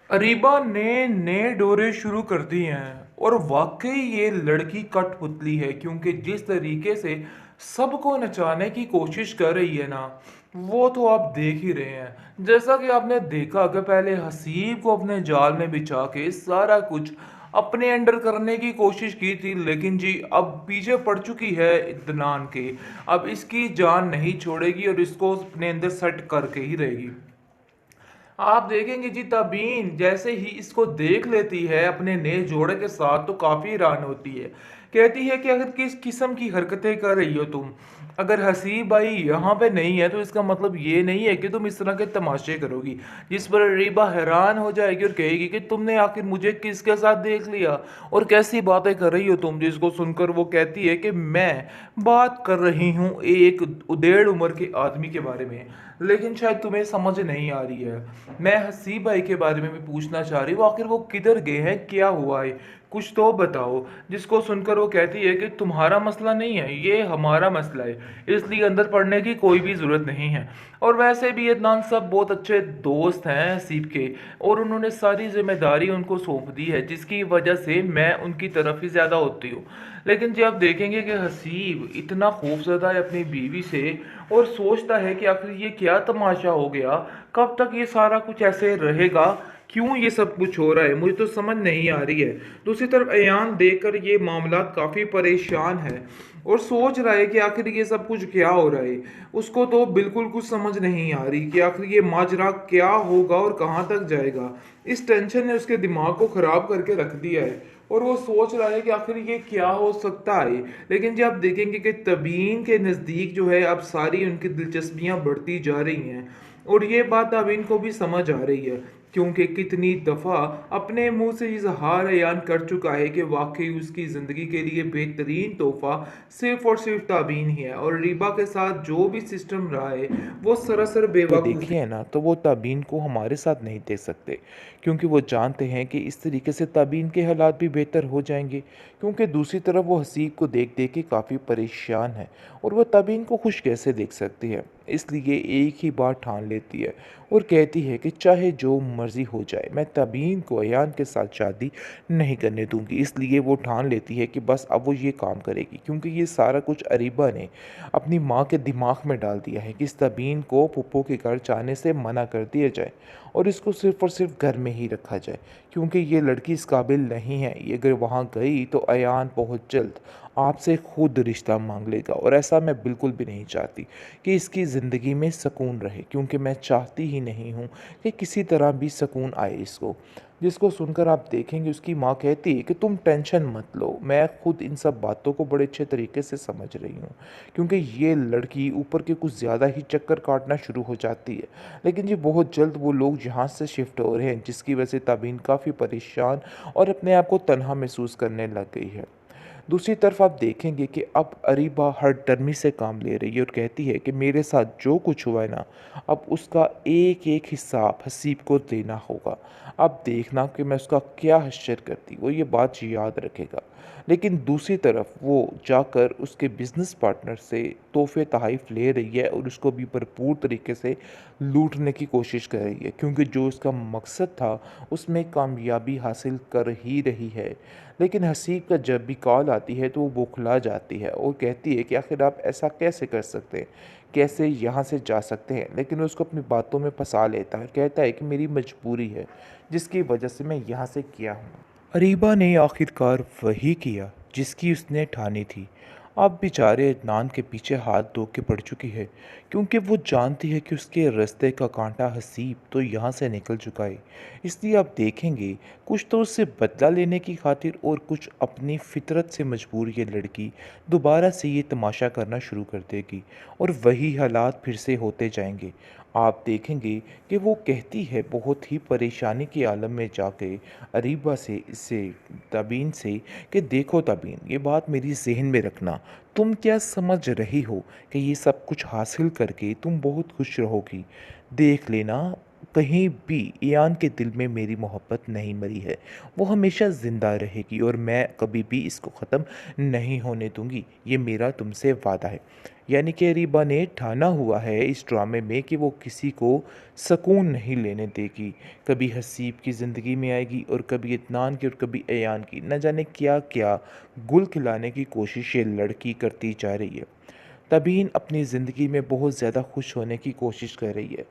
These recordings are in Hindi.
अरीबा ने नए दौरे शुरू कर दिए हैं और वाकई ये लड़की कठपुतली है क्योंकि जिस तरीके से सबको नचाने की कोशिश कर रही है ना, वो तो आप देख ही रहे हैं। जैसा कि आपने देखा कि पहले हसीब को अपने जाल में बिछा के सारा कुछ अपने अंडर करने की कोशिश की थी, लेकिन जी अब पीछे पड़ चुकी है इत्मीनान के। अब इसकी जान नहीं छोड़ेगी और इसको अपने अंदर सेट करके ही रहेगी। आप देखेंगे जी तबीन जैसे ही इसको देख लेती है अपने नए जोड़े के साथ तो काफी हैरान होती है। कहती है कि अगर किस किस्म की हरकतें कर रही हो तुम। अगर हसीब भाई यहाँ पे नहीं है तो इसका मतलब ये नहीं है कि तुम इस तरह के तमाशे करोगी। जिस पर रीबा हैरान हो जाएगी और कहेगी कि तुमने आखिर मुझे किसके साथ देख लिया और कैसी बातें कर रही हो तुम। जिसको सुनकर वो कहती है कि मैं बात कर रही हूँ एक उदेड़ उम्र के आदमी के बारे में, लेकिन शायद तुम्हें समझ नहीं आ रही है। मैं हसीब भाई के बारे में भी पूछना चाह रही हूँ, आखिर वो किधर गए हैं, क्या हुआ है, कुछ तो बताओ। जिसको सुनकर वो कहती है कि तुम्हारा मसला नहीं है, ये हमारा मसला है, इसलिए अंदर पढ़ने की कोई भी ज़रूरत नहीं है। और वैसे भी अदनान सब बहुत अच्छे दोस्त हैं हसीब के, और उन्होंने सारी जिम्मेदारी उनको सौंप दी है, जिसकी वजह से मैं उनकी तरफ ही ज़्यादा होती हूँ। लेकिन जब आप देखेंगे कि हसीब इतना खौफजदा है अपनी बीवी से और सोचता है कि आखिर ये क्या तमाशा हो गया, कब तक ये सारा कुछ ऐसे रहेगा, क्यों ये सब कुछ हो रहा है, मुझे तो समझ नहीं आ रही है। दूसरी तरफ अयान देखकर ये मामला काफ़ी परेशान है और सोच रहा है कि आखिर ये सब कुछ क्या हो रहा है। उसको तो बिल्कुल कुछ समझ नहीं आ रही कि आखिर ये माजरा क्या होगा और कहाँ तक जाएगा। इस टेंशन ने उसके दिमाग को ख़राब करके रख दिया है और वो सोच रहा है कि आखिर ये क्या हो सकता है। लेकिन जब आप देखेंगे कि तबीन के नज़दीक जो है अब सारी उनकी दिलचस्पियां बढ़ती जा रही हैं, और ये बात तबीन को भी समझ आ रही है, क्योंकि कितनी दफ़ा अपने मुंह से इजहार बयान कर चुका है कि वाकई उसकी ज़िंदगी के लिए बेहतरीन तोहफा सिर्फ और सिर्फ तबीन ही है, और रीबा के साथ जो भी सिस्टम रहा है वो सरासर वो बेवकूफ़ी। देखे हैं ना तो वो ताबीन को हमारे साथ नहीं देख सकते, क्योंकि वो जानते हैं कि इस तरीके से ताबीन के हालात भी बेहतर हो जाएंगे। क्योंकि दूसरी तरफ वो हसीब को देख देख के काफ़ी परेशान है और वो ताबीन को खुश कैसे देख सकती है। इसलिए एक ही बात ठान लेती है और कहती है कि चाहे जो मर्ज़ी हो जाए मैं ताबीन को अयान के साथ शादी नहीं करने दूंगी। इसलिए वो ठान लेती है कि बस अब वो ये काम करेगी, क्योंकि ये सारा कुछ अरीबा ने अपनी माँ के दिमाग में डाल दिया है कि इस तबीन को पुप्पो के घर जाने से मना कर दिया जाए और इसको सिर्फ़ और सिर्फ घर में ही रखा जाए, क्योंकि ये लड़की इस काबिल नहीं है। ये अगर वहाँ गई तो अयान बहुत जल्द आपसे खुद रिश्ता मांग लेगा, और ऐसा मैं बिल्कुल भी नहीं चाहती कि इसकी ज़िंदगी में सुकून रहे, क्योंकि मैं चाहती ही नहीं हूँ कि किसी तरह भी सुकून आए इसको। जिसको सुनकर आप देखेंगे उसकी माँ कहती है कि तुम टेंशन मत लो, मैं खुद इन सब बातों को बड़े अच्छे तरीके से समझ रही हूँ, क्योंकि ये लड़की ऊपर के कुछ ज़्यादा ही चक्कर काटना शुरू हो जाती है। लेकिन ये बहुत जल्द वो लोग जहाँ से शिफ्ट हो रहे हैं, जिसकी वजह से तबीन काफ़ी परेशान और अपने आप को तनहा महसूस करने लग गई है। दूसरी तरफ आप देखेंगे कि अब अरीबा हरदर्मी से काम ले रही है और कहती है कि मेरे साथ जो कुछ हुआ है ना, अब उसका एक एक हिसाब हसीब को देना होगा। अब देखना कि मैं उसका क्या हश्र करती, वो ये बात याद रखेगा। लेकिन दूसरी तरफ वो जाकर उसके बिजनेस पार्टनर से तोहफे तहफ़ ले रही है और उसको भी भरपूर तरीके से लूटने की कोशिश कर रही है, क्योंकि जो उसका मकसद था उसमें कामयाबी हासिल कर ही रही है। लेकिन हसीब का जब भी कॉल आती है तो वो बौखला जाती है और कहती है कि आखिर आप ऐसा कैसे कर सकते हैं, कैसे यहाँ से जा सकते हैं। लेकिन वो उसको अपनी बातों में फंसा लेता है, कहता है कि मेरी मजबूरी है जिसकी वजह से मैं यहाँ से किया हूँ। अरीबा ने आखिरकार वही किया जिसकी उसने ठानी थी। अब बेचारे अदनान के पीछे हाथ धो के पड़ चुकी है, क्योंकि वो जानती है कि उसके रास्ते का कांटा हसीब तो यहाँ से निकल चुका है। इसलिए आप देखेंगे कुछ तो उससे बदला लेने की खातिर और कुछ अपनी फितरत से मजबूर ये लड़की दोबारा से ये तमाशा करना शुरू कर देगी और वही हालात फिर से होते जाएंगे। आप देखेंगे कि वो कहती है बहुत ही परेशानी के आलम में जाके अरीबा से, इससे तबीन से, कि देखो तबीन ये बात मेरी जहन में रखना, तुम क्या समझ रही हो कि ये सब कुछ हासिल करके तुम बहुत खुश रहोगी। देख लेना, कहीं भी ईयान के दिल में मेरी मोहब्बत नहीं मरी है। वो हमेशा ज़िंदा रहेगी और मैं कभी भी इसको ख़त्म नहीं होने दूँगी। ये मेरा तुमसे वादा है। यानी कि अरीबा ने ठाना हुआ है इस ड्रामे में कि वो किसी को सुकून नहीं लेने देगी। कभी हसीब की ज़िंदगी में आएगी और कभी इत्नान की और कभी अयान की। न जाने क्या-क्या गुल खिलाने की कोशिश ये लड़की करती जा रही है। तबीन अपनी ज़िंदगी में बहुत ज़्यादा खुश होने की कोशिश कर रही है,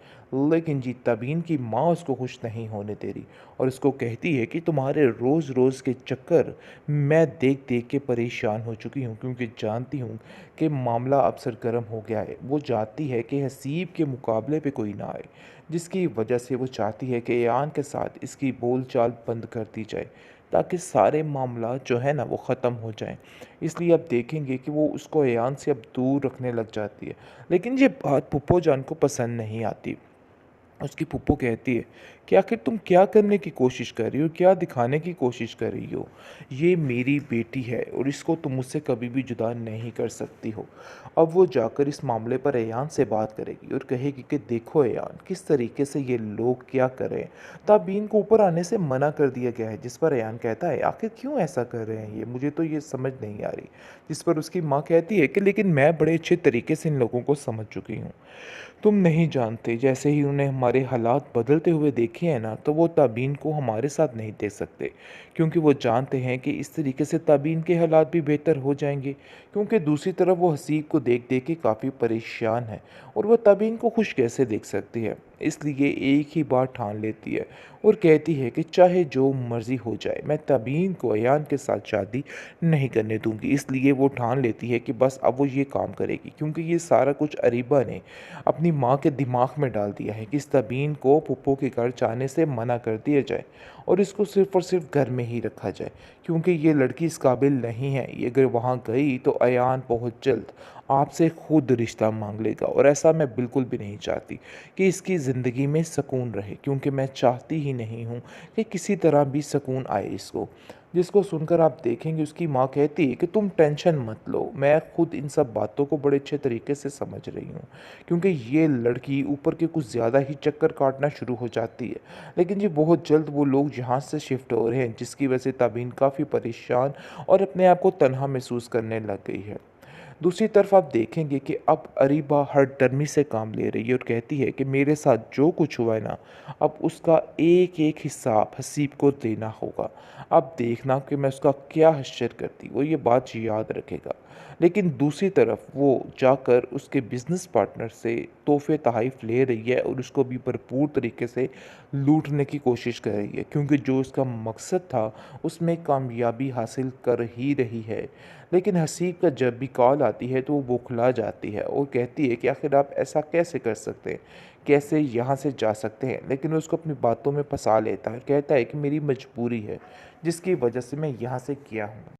लेकिन जी तबीन की माँ उसको खुश नहीं होने दे रही और उसको कहती है कि तुम्हारे रोज़ रोज़ के चक्कर मैं देख देख के परेशान हो चुकी हूँ, क्योंकि जानती हूँ कि मामला अब सरगर्म हो गया है। वो चाहती है कि हसीब के मुकाबले पे कोई ना आए, जिसकी वजह से वो चाहती है कि ईयान के साथ इसकी बोलचाल बंद कर दी जाए, ताकि सारे मामला जो है ना वो ख़त्म हो जाएं। इसलिए आप देखेंगे कि वो उसको ईयान से अब दूर रखने लग जाती है। लेकिन ये बात फूफो जान को पसंद नहीं आती। उसकी फूफो कहती है कि आखिर तुम क्या करने की कोशिश कर रही हो, क्या दिखाने की कोशिश कर रही हो। ये मेरी बेटी है और इसको तुम मुझसे कभी भी जुदा नहीं कर सकती हो। अब वो जाकर इस मामले पर अयान से बात करेगी और कहेगी कि देखो अयान, किस तरीके से ये लोग क्या कर रहे हैं। ताबीन को ऊपर आने से मना कर दिया गया है, जिस पर अयान कहता है आखिर क्यों ऐसा कर रहे हैं ये, मुझे तो ये समझ नहीं आ रही। जिस पर उसकी माँ कहती है कि लेकिन मैं बड़े अच्छे तरीके से इन लोगों को समझ चुकी हूँ। तुम नहीं जानते, जैसे ही उन्हें हमारे हालात बदलते हुए देखे हैं ना, तो वो ताबीन को हमारे साथ नहीं देख सकते, क्योंकि वो जानते हैं कि इस तरीके से ताबीन के हालात भी बेहतर हो जाएंगे। क्योंकि दूसरी तरफ वो हसीब को देख देख के काफ़ी परेशान है और वो ताबीन को खुश कैसे देख सकती है। इसलिए एक ही बात ठान लेती है और कहती है कि चाहे जो मर्ज़ी हो जाए, मैं ताबीन को अयान के साथ शादी नहीं करने दूंगी। इसलिए वो ठान लेती है कि बस अब वो ये काम करेगी, क्योंकि ये सारा कुछ अरीबा ने अपनी माँ के दिमाग में डाल दिया है कि इस तबीन को पुप्पो के घर जाने से मना कर दिया जाए और इसको सिर्फ़ और सिर्फ घर में ही रखा जाए, क्योंकि ये लड़की इस काबिल नहीं है। ये अगर वहाँ गई तो अयान बहुत जल्द आपसे खुद रिश्ता मांग लेगा और ऐसा मैं बिल्कुल भी नहीं चाहती कि इसकी ज़िंदगी में सुकून रहे, क्योंकि मैं चाहती ही नहीं हूँ कि किसी तरह भी सुकून आए इसको। जिसको सुनकर आप देखेंगे उसकी माँ कहती है कि तुम टेंशन मत लो, मैं खुद इन सब बातों को बड़े अच्छे तरीके से समझ रही हूँ, क्योंकि ये लड़की ऊपर के कुछ ज़्यादा ही चक्कर काटना शुरू हो जाती है। लेकिन ये बहुत जल्द वो लोग यहाँ से शिफ्ट हो रहे हैं, जिसकी वजह से ताबीन काफ़ी परेशान और अपने आप को तनहा महसूस करने लग गई है। दूसरी तरफ आप देखेंगे कि अब अरीबा हरदर्मी से काम ले रही है और कहती है कि मेरे साथ जो कुछ हुआ है ना, अब उसका एक एक हिसाब हसीब को देना होगा। अब देखना कि मैं उसका क्या हश्र करती, वो ये बात याद रखेगा। लेकिन दूसरी तरफ वो जाकर उसके बिजनेस पार्टनर से तोहफे तोहफ़ ले रही है और उसको भी भरपूर तरीके से लूटने की कोशिश कर रही है, क्योंकि जो उसका मकसद था उसमें कामयाबी हासिल कर ही रही है। लेकिन हसीब का जब भी कॉल आती है तो वो बौखला जाती है और कहती है कि आखिर आप ऐसा कैसे कर सकते हैं, कैसे यहाँ से जा सकते हैं। लेकिन वो उसको अपनी बातों में फंसा लेता है, कहता है कि मेरी मजबूरी है जिसकी वजह से मैं यहाँ से गया हूँ।